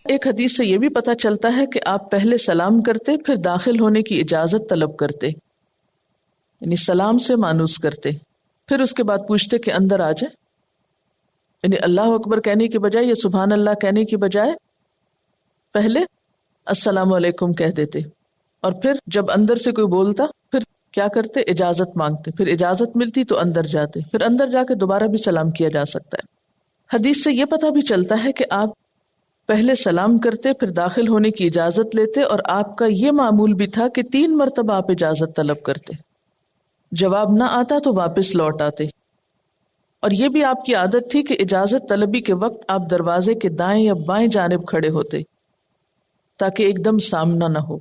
ایک حدیث سے یہ بھی پتہ چلتا ہے کہ آپ پہلے سلام کرتے پھر داخل ہونے کی اجازت طلب کرتے، یعنی سلام سے مانوس کرتے، پھر اس کے بعد پوچھتے کہ اندر آ جائے، یعنی اللہ اکبر کہنے کی بجائے یا سبحان اللہ کہنے کی بجائے پہلے السلام علیکم کہہ دیتے، اور پھر جب اندر سے کوئی بولتا پھر کیا کرتے، اجازت مانگتے، پھر اجازت ملتی تو اندر جاتے، پھر اندر جا کے دوبارہ بھی سلام کیا جا سکتا ہے۔ حدیث سے یہ پتہ بھی چلتا ہے کہ آپ پہلے سلام کرتے پھر داخل ہونے کی اجازت لیتے، اور آپ کا یہ معمول بھی تھا کہ 3 مرتبہ آپ اجازت طلب کرتے، جواب نہ آتا تو واپس لوٹ آتے، اور یہ بھی آپ کی عادت تھی کہ اجازت طلبی کے وقت آپ دروازے کے دائیں یا بائیں جانب کھڑے ہوتے تاکہ ایک دم سامنا نہ ہو۔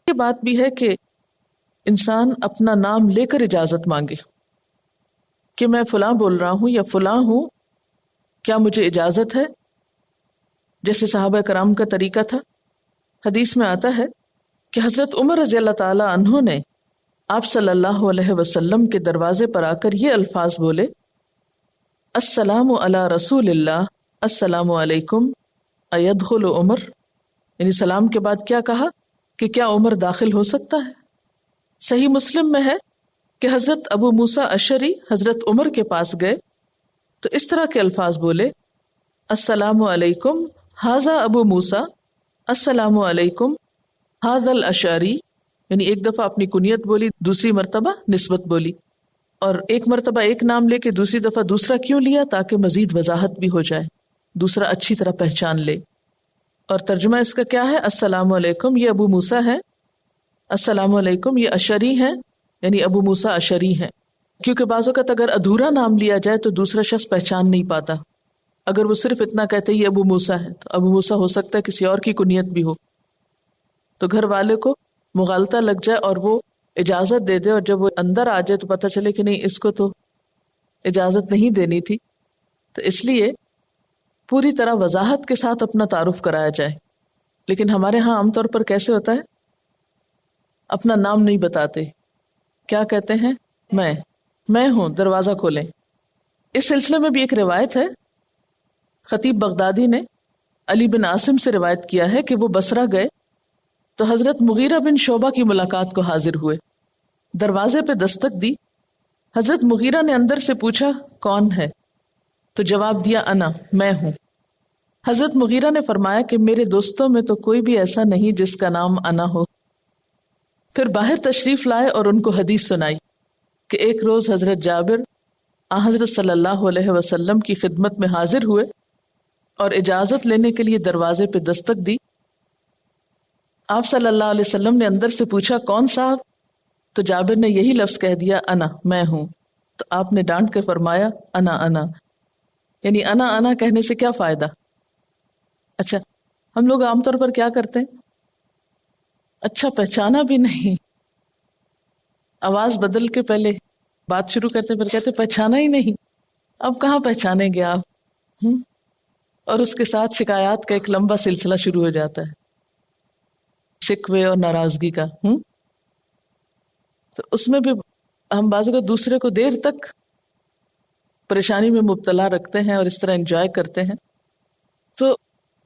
یہ بات بھی ہے کہ انسان اپنا نام لے کر اجازت مانگے کہ میں فلاں بول رہا ہوں یا فلاں ہوں، کیا مجھے اجازت ہے، جیسے صحابہ کرام کا طریقہ تھا۔ حدیث میں آتا ہے کہ حضرت عمر رضی اللہ تعالی عنہ نے آپ صلی اللہ علیہ وسلم کے دروازے پر آ کر یہ الفاظ بولے، السلام علی رسول اللہ السلام علیکم ایدخل عمر، یعنی سلام کے بعد کیا کہا کہ کیا عمر داخل ہو سکتا ہے۔ صحیح مسلم میں ہے کہ حضرت ابو موسیٰ اشعری حضرت عمر کے پاس گئے تو اس طرح کے الفاظ بولے، السلام علیکم ھذا ابو موسیٰ السلام علیکم ھذا الاشعری، یعنی ایک دفعہ اپنی کنیت بولی، دوسری مرتبہ نسبت بولی، اور ایک مرتبہ ایک نام لے کے دوسری دفعہ دوسرا کیوں لیا، تاکہ مزید وضاحت بھی ہو جائے، دوسرا اچھی طرح پہچان لے۔ اور ترجمہ اس کا کیا ہے، السلام علیکم یہ ابو موسیٰ ہے، السلام علیکم یہ اشعری ہیں، یعنی ابو موسیٰ اشعری ہیں، کیونکہ بعض اوقات اگر ادھورا نام لیا جائے تو دوسرا شخص پہچان نہیں پاتا۔ اگر وہ صرف اتنا کہتے یہ ابو موسیٰ ہے تو ابو موسیٰ ہو سکتا ہے کسی اور کی کنیت بھی ہو، تو گھر والے کو مغالطہ لگ جائے اور وہ اجازت دے دے، اور جب وہ اندر آ جائے تو پتہ چلے کہ نہیں، اس کو تو اجازت نہیں دینی تھی۔ تو اس لیے پوری طرح وضاحت کے ساتھ اپنا تعارف کرایا جائے۔ لیکن ہمارے ہاں عام طور پر کیسے ہوتا ہے، اپنا نام نہیں بتاتے، کیا کہتے ہیں، میں ہوں، دروازہ کھولیں۔ اس سلسلے میں بھی ایک روایت ہے، خطیب بغدادی نے علی بن عاصم سے روایت کیا ہے کہ وہ بصرہ گئے تو حضرت مغیرہ بن شعبہ کی ملاقات کو حاضر ہوئے، دروازے پہ دستک دی، حضرت مغیرہ نے اندر سے پوچھا کون ہے، تو جواب دیا انا، میں ہوں۔ حضرت مغیرہ نے فرمایا کہ میرے دوستوں میں تو کوئی بھی ایسا نہیں جس کا نام انا ہو۔ پھر باہر تشریف لائے اور ان کو حدیث سنائی کہ ایک روز حضرت جابر حضرت صلی اللہ علیہ وسلم کی خدمت میں حاضر ہوئے اور اجازت لینے کے لیے دروازے پہ دستک دی۔ آپ صلی اللہ علیہ وسلم نے اندر سے پوچھا کون صاحب، تو جابر نے یہی لفظ کہہ دیا انا، میں ہوں۔ تو آپ نے ڈانٹ کر فرمایا انا، یعنی انا کہنے سے کیا فائدہ۔ اچھا، ہم لوگ عام طور پر کیا کرتے ہیں، اچھا پہچانا بھی نہیں، آواز بدل کے پہلے بات شروع کرتے، پھر کہتے پہچانا ہی نہیں، اب کہاں پہچانیں گے آپ، اور اس کے ساتھ شکایات کا ایک لمبا سلسلہ شروع ہو جاتا ہے، شکوے اور ناراضگی کا۔ تو اس میں بھی ہم بعض اوقات دوسرے کو دیر تک پریشانی میں مبتلا رکھتے ہیں اور اس طرح انجوائے کرتے ہیں۔ تو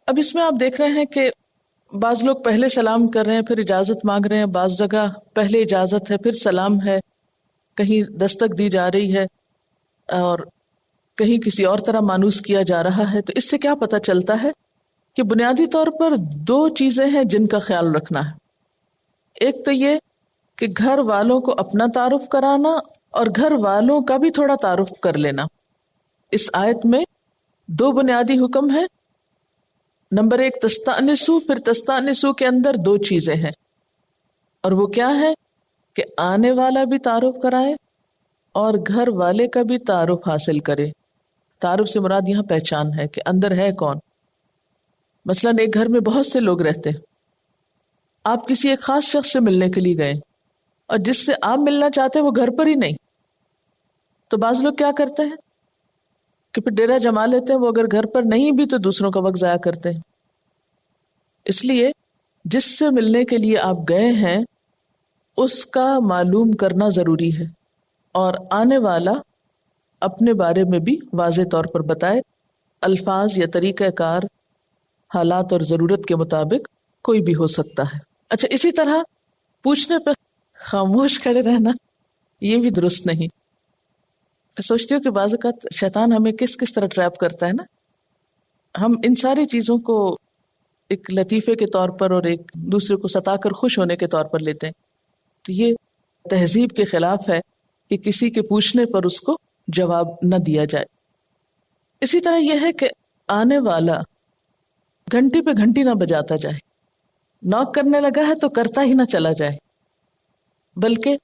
اب اس میں آپ دیکھ رہے ہیں کہ بعض لوگ پہلے سلام کر رہے ہیں پھر اجازت مانگ رہے ہیں، بعض جگہ پہلے اجازت ہے پھر سلام ہے، کہیں دستک دی جا رہی ہے اور کہیں کسی اور طرح مانوس کیا جا رہا ہے۔ تو اس سے کیا پتہ چلتا ہے کہ بنیادی طور پر 2 چیزیں ہیں جن کا خیال رکھنا ہے۔ ایک تو یہ کہ گھر والوں کو اپنا تعارف کرانا اور گھر والوں کا بھی تھوڑا تعارف کر لینا۔ اس آیت میں 2 بنیادی حکم ہیں۔ نمبر 1 تستأنسو، پھر تستأنسو کے اندر 2 چیزیں ہیں، اور وہ کیا ہے کہ آنے والا بھی تعارف کرائے اور گھر والے کا بھی تعارف حاصل کرے۔ تعارف سے مراد یہاں پہچان ہے کہ اندر ہے کون۔ مثلاً ایک گھر میں بہت سے لوگ رہتے ہیں، آپ کسی ایک خاص شخص سے ملنے کے لیے گئے اور جس سے آپ ملنا چاہتے ہیں وہ گھر پر ہی نہیں، تو بعض لوگ کیا کرتے ہیں کہ پھر ڈیرا جما لیتے ہیں، وہ اگر گھر پر نہیں بھی تو دوسروں کا وقت ضائع کرتے ہیں۔ اس لیے جس سے ملنے کے لیے آپ گئے ہیں اس کا معلوم کرنا ضروری ہے، اور آنے والا اپنے بارے میں بھی واضح طور پر بتائے، الفاظ یا طریقہ کار حالات اور ضرورت کے مطابق کوئی بھی ہو سکتا ہے. اچھا، اسی طرح پوچھنے پہ خاموش کھڑے رہنا یہ بھی درست نہیں. سوچتی ہوں کہ بعض اوقات شیطان ہمیں کس کس طرح ٹریپ کرتا ہے نا. ہم ان ساری چیزوں کو ایک لطیفے کے طور پر اور ایک دوسرے کو ستا کر خوش ہونے کے طور پر لیتے ہیں. تو یہ تہذیب کے خلاف ہے کہ کسی کے پوچھنے پر اس کو جواب نہ دیا جائے. اسی طرح یہ ہے کہ آنے والا گھنٹی پہ گھنٹی نہ بجاتا جائے. نوک کرنے لگا ہے تو کرتا ہی نہ چلا جائے، بلکہ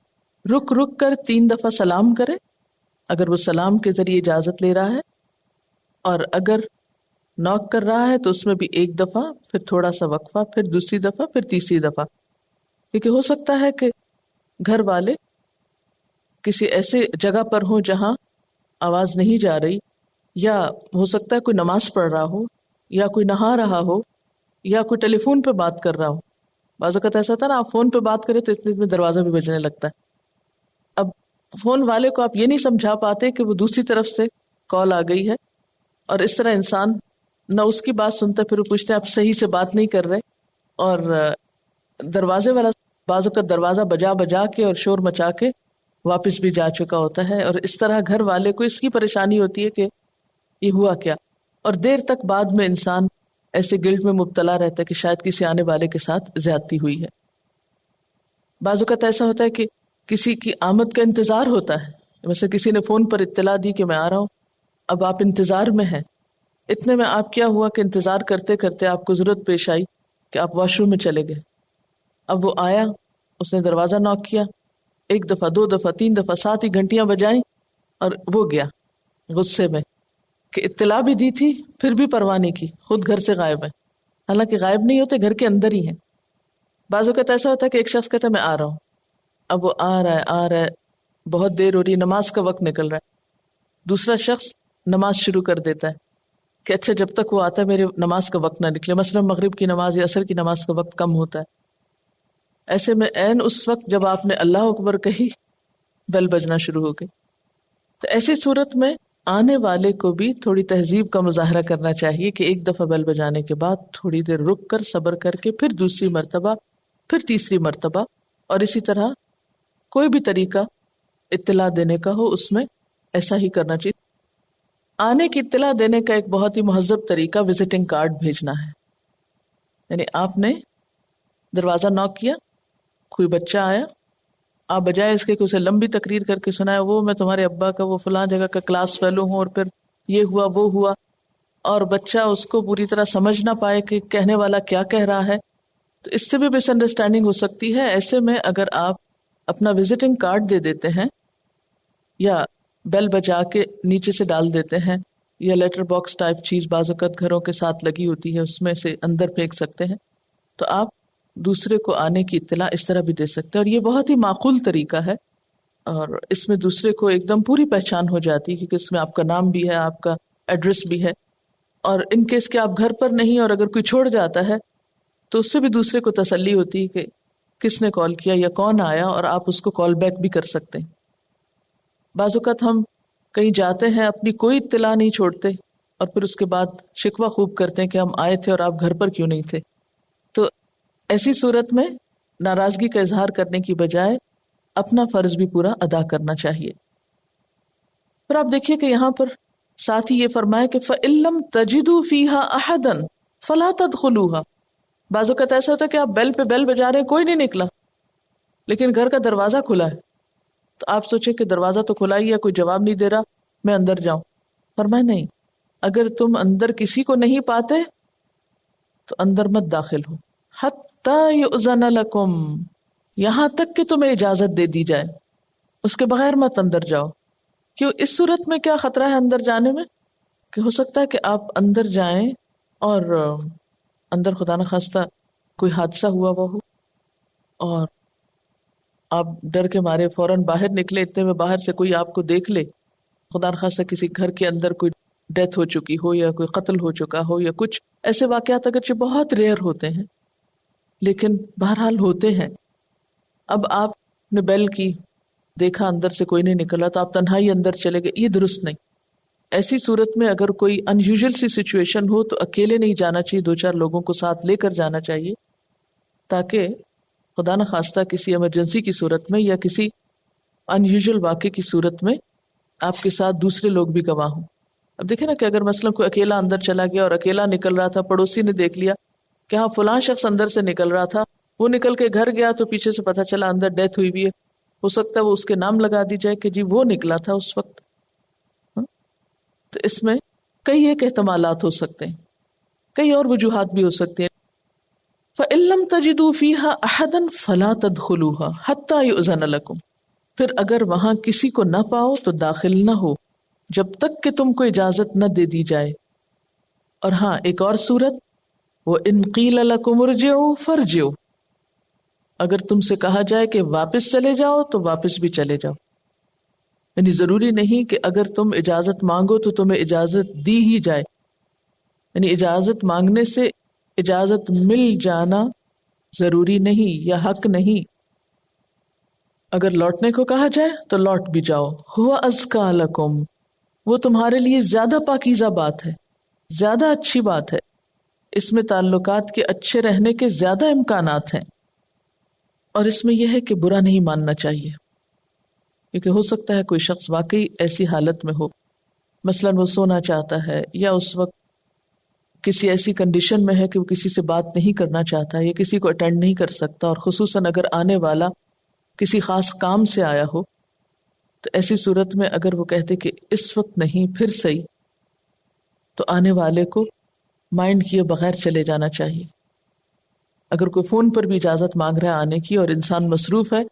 رک رک کر 3 دفعہ سلام کرے اگر وہ سلام کے ذریعے اجازت لے رہا ہے، اور اگر نوک کر رہا ہے تو اس میں بھی 1 دفعہ، پھر تھوڑا سا وقفہ، پھر دوسری دفعہ، پھر تیسری دفعہ. کیونکہ ہو سکتا ہے کہ گھر والے کسی ایسے جگہ پر ہوں جہاں آواز نہیں جا رہی، یا ہو سکتا ہے کوئی نماز پڑھ رہا ہو، یا کوئی نہا رہا ہو، یا کوئی ٹیلی فون پہ بات کر رہا ہو. بعض اوقات ایسا ہوتا ہے نا، آپ فون پہ بات کریں تو اتنے میں دروازہ بھی بجنے لگتا ہے. اب فون والے کو آپ یہ نہیں سمجھا پاتے کہ وہ دوسری طرف سے کال آ گئی ہے، اور اس طرح انسان نہ اس کی بات سنتا، پھر وہ پوچھتے ہیں آپ صحیح سے بات نہیں کر رہے. اور دروازے والا بعض اوقات دروازہ بجا بجا کے اور شور مچا کے واپس بھی جا چکا ہوتا ہے، اور اس طرح گھر والے کو اس کی پریشانی ہوتی ہے کہ یہ ہوا کیا، اور دیر تک بعد میں انسان ایسے گلٹ میں مبتلا رہتا ہے کہ شاید کسی آنے والے کے ساتھ زیادتی ہوئی ہے. بعض اوقات ایسا ہوتا ہے کہ کسی کی آمد کا انتظار ہوتا ہے، ویسے کسی نے فون پر اطلاع دی کہ میں آ رہا ہوں، اب آپ انتظار میں ہیں. اتنے میں آپ کیا ہوا کہ انتظار کرتے کرتے آپ کو ضرورت پیش آئی کہ آپ واش روم میں چلے گئے. اب وہ آیا، اس نے دروازہ نوک کیا 1 دفعہ 2 دفعہ 3 دفعہ، 7 ہی گھنٹیاں بجائیں، اور وہ گیا غصے میں کہ اطلاع بھی دی تھی پھر بھی پرواہ نہیں کی، خود گھر سے غائب ہے. حالانکہ غائب نہیں ہوتے، گھر کے اندر ہی ہیں. بعض اوقات ایسا ہوتا ہے کہ ایک شخص کہتا ہے میں آ رہا ہوں، اب وہ آ رہا ہے، بہت دیر ہو رہی ہے، نماز کا وقت نکل رہا ہے. دوسرا شخص نماز شروع کر دیتا ہے کہ اچھا جب تک وہ آتا ہے میرے نماز کا وقت نہ نکلے، مثلا مغرب کی نماز یا عصر کی نماز کا وقت کم ہوتا ہے. ایسے میں عین اس وقت جب آپ نے اللہ اکبر کہی، بیل بجنا شروع ہو گئی. تو ایسی صورت میں آنے والے کو بھی تھوڑی تہذیب کا مظاہرہ کرنا چاہیے کہ 1 دفعہ بیل بجانے کے بعد تھوڑی دیر رک کر صبر کر کے پھر دوسری مرتبہ، پھر تیسری مرتبہ، اور اسی طرح کوئی بھی طریقہ اطلاع دینے کا ہو اس میں ایسا ہی کرنا چاہیے. آنے کی اطلاع دینے کا ایک بہت ہی مہذب طریقہ وزٹنگ کارڈ بھیجنا ہے. یعنی آپ نے دروازہ نوک کیا، کوئی بچہ آیا، آپ بجائے اس کے کہ اسے لمبی تقریر کر کے سنائے وہ میں تمہارے ابا کا وہ فلاں جگہ کا کلاس فیلو ہوں اور پھر یہ ہوا وہ ہوا، اور بچہ اس کو پوری طرح سمجھ نہ پائے کہ کہنے والا کیا کہہ رہا ہے، تو اس سے بھی مس انڈرسٹینڈنگ ہو سکتی ہے. ایسے میں اگر آپ اپنا وزٹنگ کارڈ دے دیتے ہیں، یا بیل بجا کے نیچے سے ڈال دیتے ہیں، یا لیٹر باکس ٹائپ چیز بعض اوقات گھروں کے ساتھ لگی ہوتی ہے، اس میں سے اندر پھینک سکتے ہیں، تو آپ دوسرے کو آنے کی اطلاع اس طرح بھی دے سکتے ہیں. اور یہ بہت ہی معقول طریقہ ہے، اور اس میں دوسرے کو ایک دم پوری پہچان ہو جاتی ہے، کیونکہ اس میں آپ کا نام بھی ہے، آپ کا ایڈریس بھی ہے. اور ان کیس کہ آپ گھر پر نہیں اور اگر کوئی چھوڑ جاتا ہے تو اس سے بھی دوسرے کو تسلی ہوتی ہے کہ کس نے کال کیا یا کون آیا، اور آپ اس کو کال بیک بھی کر سکتے ہیں. بعض اوقات ہم کہیں جاتے ہیں، اپنی کوئی اطلاع نہیں چھوڑتے، اور پھر اس کے بعد شکوہ خوب کرتے ہیں کہ ہم آئے تھے اور آپ گھر پر کیوں نہیں تھے. تو ایسی صورت میں ناراضگی کا اظہار کرنے کی بجائے اپنا فرض بھی پورا ادا کرنا چاہیے. پھر آپ دیکھیے کہ یہاں پر ساتھ ہی یہ فرمایا کہ فَإِلَّمْ تَجِدُوا فِيهَا أَحَدًا فَلَا تَدْخُلُوهَا. بعض اوقات ایسا ہوتا ہے کہ آپ بیل پہ بیل بجا رہے ہیں، کوئی نہیں نکلا، لیکن گھر کا دروازہ کھلا ہے، تو آپ سوچیں کہ دروازہ تو کھلا ہی ہے، کوئی جواب نہیں دے رہا، میں اندر جاؤں. فرمایا نہیں، اگر تم اندر کسی کو نہیں پاتے تو اندر مت داخل ہو، حَتَّى يُؤْذَنَ لَكُمْ، یہاں تک کہ تمہیں اجازت دے دی جائے، اس کے بغیر مت اندر جاؤ. کیوں؟ اس صورت میں کیا خطرہ ہے اندر جانے میں، کہ ہو سکتا ہے کہ آپ اندر جائیں اور اندر خدا نخواستہ کوئی حادثہ ہوا ہوا ہو، اور آپ ڈر کے مارے فوراً باہر نکلے، اتنے میں باہر سے کوئی آپ کو دیکھ لے، خدا نخواستہ کسی گھر کے اندر کوئی ڈیتھ ہو چکی ہو یا کوئی قتل ہو چکا ہو یا کچھ ایسے واقعات اگرچہ بہت ریئر ہوتے ہیں لیکن بہرحال ہوتے ہیں. اب آپ نے بیل کی، دیکھا اندر سے کوئی نہیں نکلا، تو آپ تنہائی اندر چلے گئے، یہ درست نہیں. ایسی صورت میں اگر کوئی ان یوزل سی سچویشن ہو تو اکیلے نہیں جانا چاہیے، 2-4 لوگوں کو ساتھ لے کر جانا چاہیے، تاکہ خدا نخواستہ کسی ایمرجنسی کی صورت میں یا کسی ان یوزل واقعے کی صورت میں آپ کے ساتھ دوسرے لوگ بھی گواہ ہوں۔ اب دیکھیں نا کہ اگر مثلا کوئی اکیلا اندر چلا گیا اور اکیلا نکل رہا تھا، پڑوسی نے دیکھ لیا کہ ہاں فلاں شخص اندر سے نکل رہا تھا، وہ نکل کے گھر گیا تو پیچھے سے پتہ چلا اندر ڈیتھ ہوئی بھی ہے، ہو سکتا ہے وہ اس کے نام لگا دی جائے کہ جی وہ نکلا تھا اس وقت۔ تو اس میں کئی ایک احتمالات ہو سکتے ہیں، کئی اور وجوہات بھی ہو سکتی ہیں۔ فَإِن لَّمْ تَجِدُوا فِيهَا أَحَدًا فَلَا تَدْخُلُوهَا حَتَّى يُؤْذَنَ لَكُمْ، پھر اگر وہاں کسی کو نہ پاؤ تو داخل نہ ہو جب تک کہ تم کو اجازت نہ دے دی جائے۔ اور ہاں ایک اور صورت، وَإِن قِيلَ لَكُمُ ارْجِعُوا فَارْجِعُوا، اگر تم سے کہا جائے کہ واپس چلے جاؤ تو واپس بھی چلے جاؤ۔ یعنی ضروری نہیں کہ اگر تم اجازت مانگو تو تمہیں اجازت دی ہی جائے، یعنی اجازت مانگنے سے اجازت مل جانا ضروری نہیں یا حق نہیں۔ اگر لوٹنے کو کہا جائے تو لوٹ بھی جاؤ، ہوا ازکا لکم، وہ تمہارے لیے زیادہ پاکیزہ بات ہے، زیادہ اچھی بات ہے، اس میں تعلقات کے اچھے رہنے کے زیادہ امکانات ہیں۔ اور اس میں یہ ہے کہ برا نہیں ماننا چاہیے، کیونکہ ہو سکتا ہے کوئی شخص واقعی ایسی حالت میں ہو، مثلا وہ سونا چاہتا ہے یا اس وقت کسی ایسی کنڈیشن میں ہے کہ وہ کسی سے بات نہیں کرنا چاہتا یا کسی کو اٹینڈ نہیں کر سکتا، اور خصوصاً اگر آنے والا کسی خاص کام سے آیا ہو، تو ایسی صورت میں اگر وہ کہتے کہ اس وقت نہیں پھر صحیح، تو آنے والے کو مائنڈ کیے بغیر چلے جانا چاہیے۔ اگر کوئی فون پر بھی اجازت مانگ رہا ہے آنے کی اور انسان مصروف ہے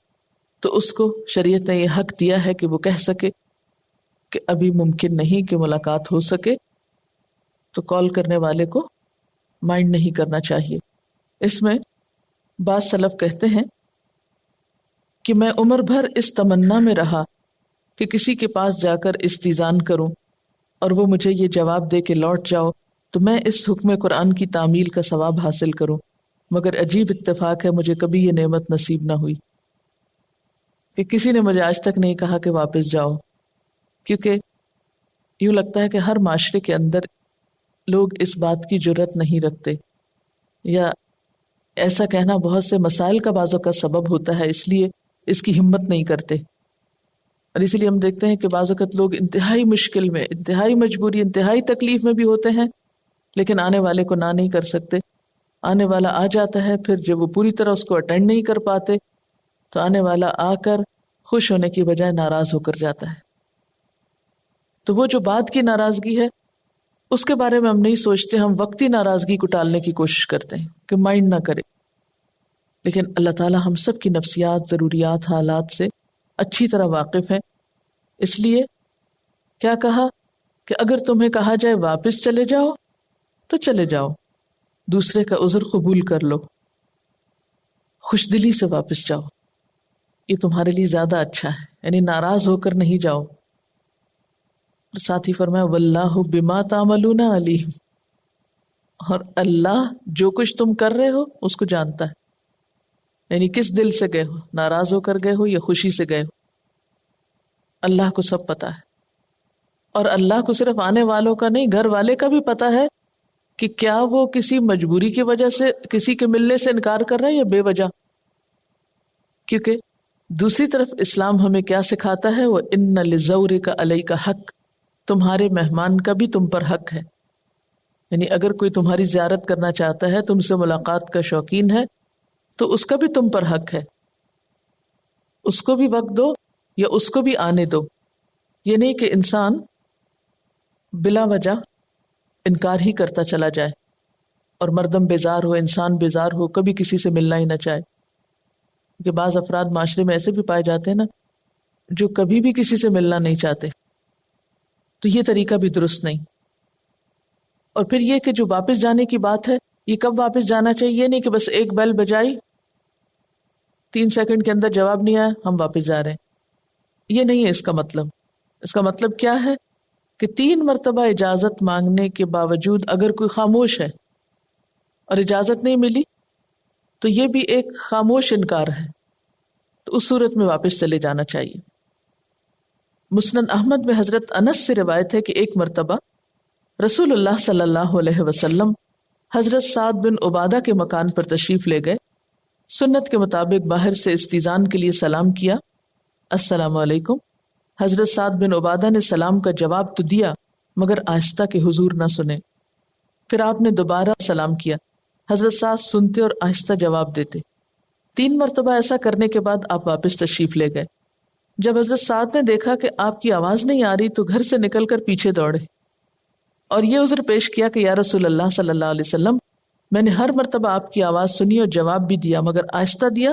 تو اس کو شریعت نے یہ حق دیا ہے کہ وہ کہہ سکے کہ ابھی ممکن نہیں کہ ملاقات ہو سکے، تو کال کرنے والے کو مائنڈ نہیں کرنا چاہیے۔ اس میں بعض سلف کہتے ہیں کہ میں عمر بھر اس تمنا میں رہا کہ کسی کے پاس جا کر استیزان کروں اور وہ مجھے یہ جواب دے کہ لوٹ جاؤ تو میں اس حکم قرآن کی تعمیل کا ثواب حاصل کروں، مگر عجیب اتفاق ہے مجھے کبھی یہ نعمت نصیب نہ ہوئی کہ کسی نے مجھے آج تک نہیں کہا کہ واپس جاؤ، کیونکہ یوں لگتا ہے کہ ہر معاشرے کے اندر لوگ اس بات کی جرت نہیں رکھتے، یا ایسا کہنا بہت سے مسائل کا بعضوں کا سبب ہوتا ہے، اس لیے اس کی ہمت نہیں کرتے۔ اور اسی لیے ہم دیکھتے ہیں کہ بعض اوقات لوگ انتہائی مشکل میں، انتہائی مجبوری، انتہائی تکلیف میں بھی ہوتے ہیں، لیکن آنے والے کو نہ نہیں کر سکتے۔ آنے والا آ جاتا ہے، پھر جب وہ پوری طرح اس کو اٹینڈ نہیں کر پاتے تو آنے والا آ کر خوش ہونے کی بجائے ناراض ہو کر جاتا ہے۔ تو وہ جو بات کی ناراضگی ہے اس کے بارے میں ہم نہیں سوچتے، ہم وقتی ناراضگی کو ٹالنے کی کوشش کرتے ہیں کہ مائنڈ نہ کرے، لیکن اللہ تعالیٰ ہم سب کی نفسیات، ضروریات، حالات سے اچھی طرح واقف ہے۔ اس لیے کیا کہا کہ اگر تمہیں کہا جائے واپس چلے جاؤ تو چلے جاؤ، دوسرے کا عذر قبول کر لو، خوش دلی سے واپس جاؤ، یہ تمہارے لیے زیادہ اچھا ہے، یعنی ناراض ہو کر نہیں جاؤ۔ ساتھ ہی فرمایا واللہ بما تعملون علیم، اور اللہ جو کچھ تم کر رہے ہو اس کو جانتا ہے، یعنی کس دل سے گئے ہو، ناراض ہو کر گئے ہو یا خوشی سے گئے ہو، اللہ کو سب پتا ہے۔ اور اللہ کو صرف آنے والوں کا نہیں، گھر والے کا بھی پتا ہے کہ کیا وہ کسی مجبوری کی وجہ سے کسی کے ملنے سے انکار کر رہا ہے یا بے وجہ۔ کیونکہ دوسری طرف اسلام ہمیں کیا سکھاتا ہے، وہ ان لزورک علیک حق، تمہارے مہمان کا بھی تم پر حق ہے، یعنی اگر کوئی تمہاری زیارت کرنا چاہتا ہے، تم سے ملاقات کا شوقین ہے، تو اس کا بھی تم پر حق ہے، اس کو بھی وقت دو یا اس کو بھی آنے دو۔ یہ نہیں کہ انسان بلا وجہ انکار ہی کرتا چلا جائے اور مردم بیزار ہو، انسان بیزار ہو، کبھی کسی سے ملنا ہی نہ چاہے، کہ بعض افراد معاشرے میں ایسے بھی پائے جاتے ہیں نا جو کبھی بھی کسی سے ملنا نہیں چاہتے، تو یہ طریقہ بھی درست نہیں۔ اور پھر یہ کہ جو واپس جانے کی بات ہے، یہ کب واپس جانا چاہیے، یہ نہیں کہ بس ایک بیل بجائی 3 سیکنڈ کے اندر جواب نہیں آیا ہم واپس جا رہے ہیں، یہ نہیں ہے اس کا مطلب۔ اس کا مطلب کیا ہے کہ 3 مرتبہ اجازت مانگنے کے باوجود اگر کوئی خاموش ہے اور اجازت نہیں ملی تو یہ بھی ایک خاموش انکار ہے، تو اس صورت میں واپس چلے جانا چاہیے۔ مسند احمد میں حضرت انس سے روایت ہے کہ ایک مرتبہ رسول اللہ صلی اللہ علیہ وسلم حضرت سعد بن عبادہ کے مکان پر تشریف لے گئے. سنت کے مطابق باہر سے استیزان کے لیے سلام کیا، السلام علیکم. حضرت سعد بن عبادہ نے سلام کا جواب تو دیا مگر آہستہ کہ حضور نہ سنے. پھر آپ نے دوبارہ سلام کیا، حضرت سعد سنتے اور آہستہ جواب دیتے. 3 مرتبہ ایسا کرنے کے بعد آپ واپس تشریف لے گئے. جب حضرت سعد نے دیکھا کہ آپ کی آواز نہیں آ رہی تو گھر سے نکل کر پیچھے دوڑے اور یہ عذر پیش کیا کہ یا رسول اللہ صلی اللہ علیہ وسلم، میں نے ہر مرتبہ آپ کی آواز سنی اور جواب بھی دیا مگر آہستہ دیا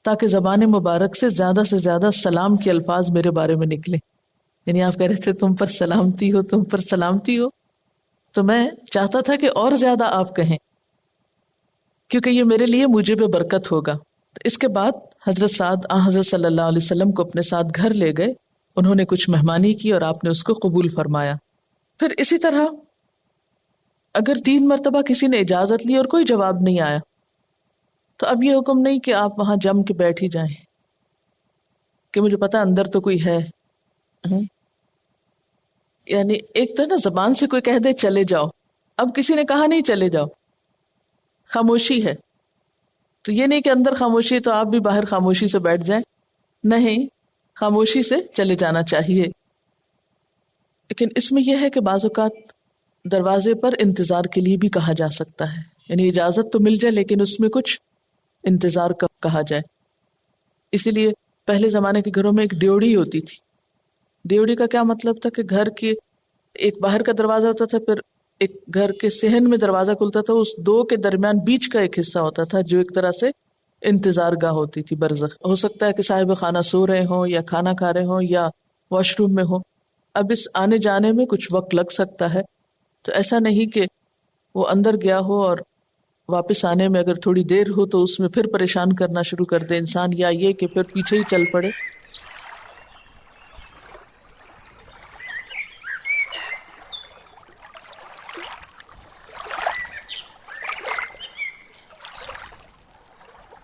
تاکہ زبان مبارک سے زیادہ سلام کے الفاظ میرے بارے میں نکلے. یعنی آپ کہہ رہے تھے تم پر سلامتی ہو، تم پر سلامتی ہو، تو میں چاہتا تھا کہ اور زیادہ آپ کہیں کیونکہ یہ میرے لیے موجب برکت ہوگا. تو اس کے بعد حضرت سعد حضرت صلی اللہ علیہ وسلم کو اپنے ساتھ گھر لے گئے. انہوں نے کچھ مہمانی کی اور آپ نے اس کو قبول فرمایا. پھر اسی طرح اگر 3 مرتبہ کسی نے اجازت لی اور کوئی جواب نہیں آیا تو اب یہ حکم نہیں کہ آپ وہاں جم کے بیٹھ ہی جائیں کہ مجھے پتا اندر تو کوئی ہے. یعنی ایک تو نا زبان سے کوئی کہہ دے چلے جاؤ، اب کسی نے کہا نہیں چلے جاؤ، خاموشی ہے، تو یہ نہیں کہ اندر خاموشی ہے تو آپ بھی باہر خاموشی سے بیٹھ جائیں. نہیں، خاموشی سے چلے جانا چاہیے. لیکن اس میں یہ ہے کہ بعض اوقات دروازے پر انتظار کے لیے بھی کہا جا سکتا ہے. یعنی اجازت تو مل جائے لیکن اس میں کچھ انتظار کا کہا جائے. اسی لیے پہلے زمانے کے گھروں میں ایک ڈیوڑی ہوتی تھی. ڈیوڑی کا کیا مطلب تھا کہ گھر کے ایک باہر کا دروازہ ہوتا تھا، پھر ایک گھر کے صحن میں دروازہ کھلتا تھا، اس 2 کے درمیان بیچ کا ایک حصہ ہوتا تھا جو ایک طرح سے انتظار گاہ ہوتی تھی، برزخ. ہو سکتا ہے کہ صاحب خانہ سو رہے ہوں یا کھانا کھا رہے ہوں یا واش روم میں ہوں. اب اس آنے جانے میں کچھ وقت لگ سکتا ہے، تو ایسا نہیں کہ وہ اندر گیا ہو اور واپس آنے میں اگر تھوڑی دیر ہو تو اس میں پھر پریشان کرنا شروع کر دے انسان، یا یہ کہ پھر پیچھے ہی چل پڑے.